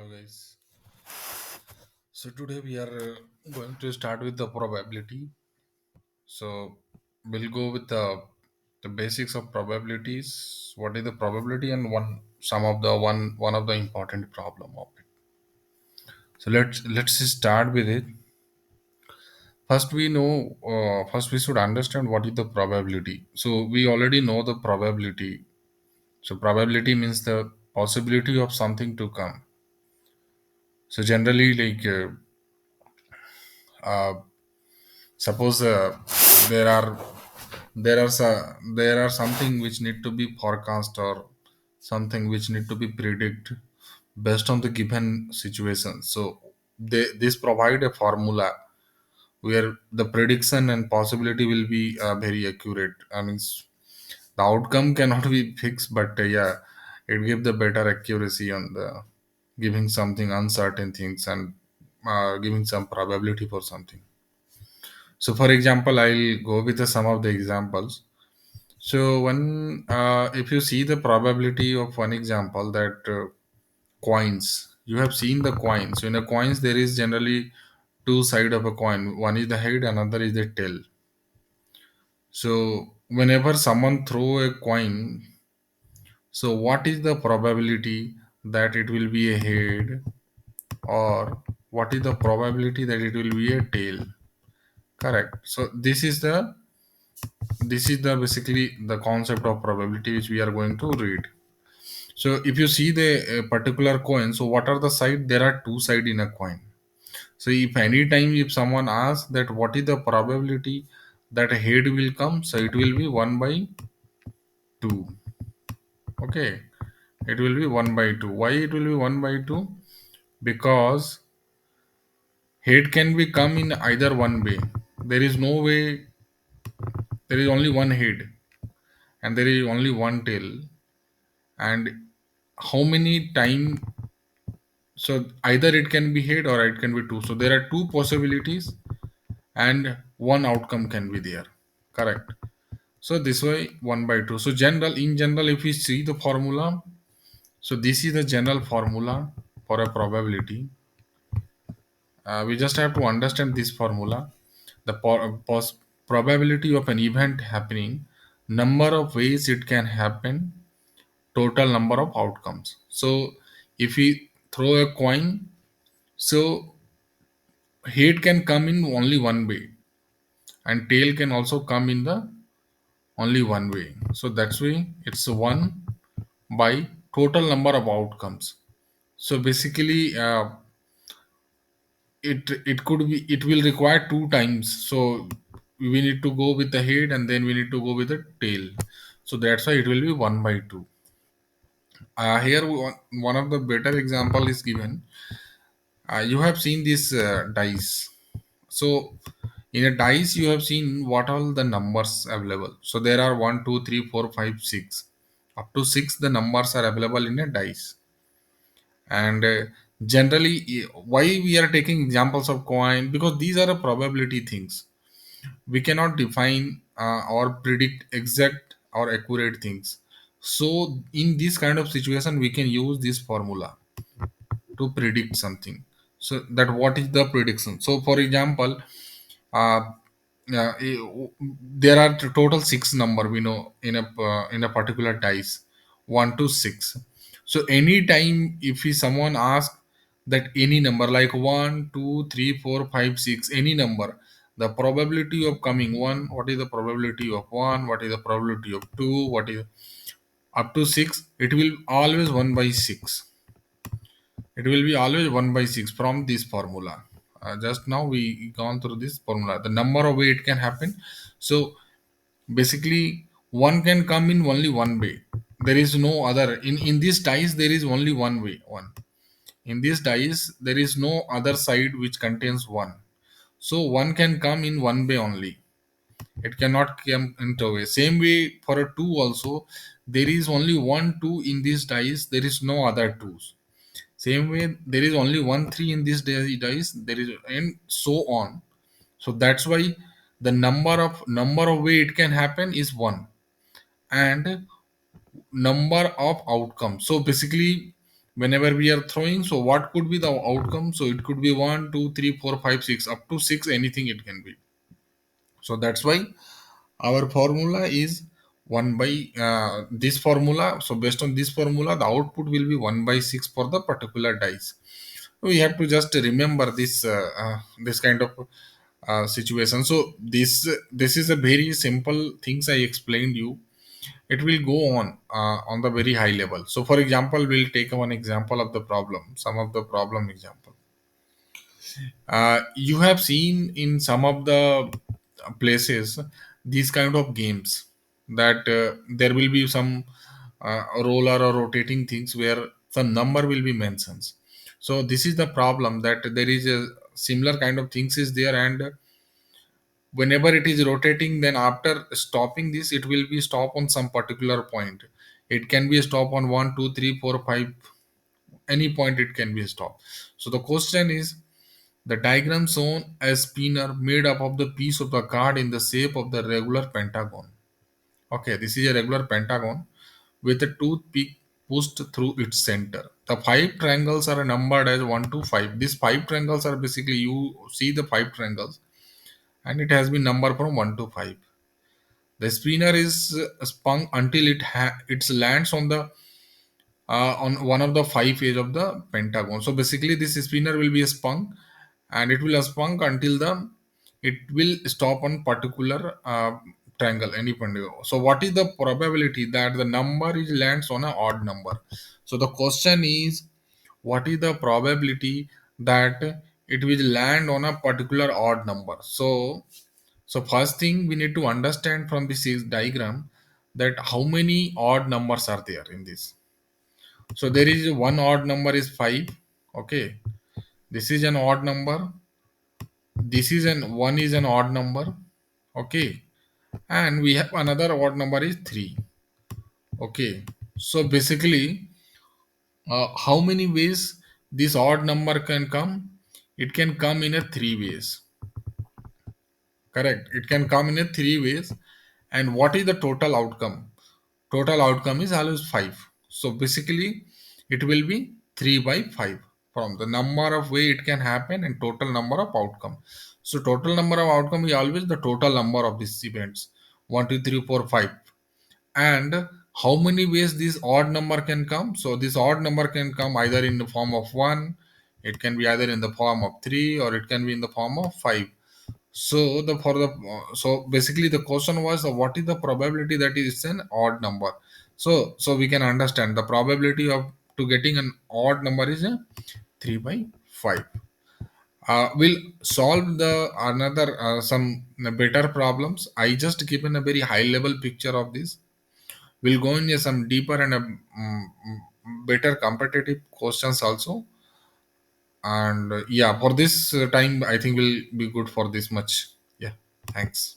Hello guys. So today we are going to start with the probability. So we'll go with the basics of probabilities. What is the probability and one of the important problem of it. So let's start with it. First we should understand what is the probability. So we already know the probability. So probability means the possibility of something to come. So generally uh, suppose there are something which need to be forecast or something which need to be predict based on the given situation. So this provide a formula where the prediction and possibility will be very accurate. I mean, the outcome cannot be fixed, but yeah, it gives the better accuracy on the giving something uncertain things and giving some probability for something. So, for example, I'll go with some of the examples. So, if you see the probability of one example that coins, you have seen the coins. So, in a coins, there is generally two side of a coin. One is the head, another is the tail. So, whenever someone throw a coin, so what is the probability that it will be a head, or what is the probability that it will be a tail? Correct. So, this is the basically the concept of probability which we are going to read. So if you see the particular coin, so what are the side? There are two side in a coin. So if any time if someone asks that what is the probability that a head will come, so it will be 1 by 2. Okay, it will be 1 by 2. Why it will be 1 by 2? Because head can be come in either one way. There is no way, there is only one head and there is only one tail. And how many time, so either it can be head or it can be two, so there are two possibilities and one outcome can be there. Correct. So this way 1 by 2. So in general if we see the formula, so this is the general formula for a probability. We just have to understand this formula. The probability of an event happening, number of ways it can happen, total number of outcomes. So if we throw a coin, so head can come in only one way and tail can also come in the only one way. So that's why it's 1 by total number of outcomes. So basically it could be, it will require two times. So we need to go with the head and then we need to go with the tail. So that's why it will be 1 by 2. Here one of the better example is given. You have seen this dice. So in a dice, you have seen what all the numbers available. So there are 1, 2, 3, 4, 5, 6. Up to 6, the numbers are available in a dice. And generally, why we are taking examples of coin? Because these are a probability things. We cannot define or predict exact or accurate things. So in this kind of situation, we can use this formula to predict something. So that what is the prediction? So for example, uh, yeah, there are total six number we know in a particular dice, 1 to 6. So anytime if someone asks that any number like 1, 2, 3, 4, 5, 6, any number, the probability of coming one, what is the probability of one, what is the probability of two, what is up to 6, it will always 1 by 6. It will be always 1 by 6 from this formula. Just now we gone through this formula. The number of way it can happen. So basically, one can come in only one way. There is no other. In this dice, there is only one way. One. In this dice, there is no other side which contains one. So one can come in one way only. It cannot come into a way. Same way for a two also. There is only one two in this dice. There is no other twos. Same way, there is only one three in this dice. There is, and so on. So that's why the number of way it can happen is one, and number of outcomes. So basically, whenever we are throwing. So what could be the outcome? So it could be 1 2 3 4 5 6, up to 6, anything it can be. So that's why our formula is 1 by this formula. So based on this formula, the output will be 1 by 6 for the particular dice. We have to just remember this kind of situation. So this is a very simple things I explained you. It will go on the very high level. So for example, we'll take one example of the problem, some of the problem example. You have seen in some of the places these kind of games, that there will be some roller or rotating things where some number will be mentioned. So this is the problem, that there is a similar kind of things is there, and whenever it is rotating, then after stopping this, it will be stop on some particular point. It can be a stop on 1 2 3 4 5, any point it can be a stop. So the question is, the diagram shown a spinner made up of the piece of the card in the shape of the regular pentagon. Okay, this is a regular pentagon with a toothpick pushed through its center. The five triangles are numbered as 1 to 5. These five triangles are basically, you see the five triangles, and it has been numbered from 1 to 5. The spinner is spun until it lands on one of the five edge of the pentagon. So basically, this spinner will be spun, and it will spun until the it will stop on particular triangle, any pentagon. So what is the probability that the number is lands on an odd number? So the question is, what is the probability that it will land on a particular odd number? So first thing we need to understand from this is diagram, that how many odd numbers are there in this. So there is one odd number is 5. Okay. This is an odd number. This is an one is an odd number. Okay. And we have another odd number is 3. Okay. So basically, how many ways this odd number can come? It can come in a three ways. Correct. It can come in a three ways. And what is the total outcome? Total outcome is always 5. So basically, it will be 3 by 5 from the number of way it can happen and total number of outcome. So total number of outcome is always the total number of these events, 1 2 3 4 5. And how many ways this odd number can come? So this odd number can come either in the form of 1, it can be either in the form of 3, or it can be in the form of 5. So so basically the question was, what is the probability that is an odd number? So we can understand the probability of to getting an odd number is a 3 by 5. We'll solve the another some better problems. I just given a very high level picture of this. We'll go in some deeper and better competitive questions also. And yeah, for this time I think will be good for this much. Yeah, thanks.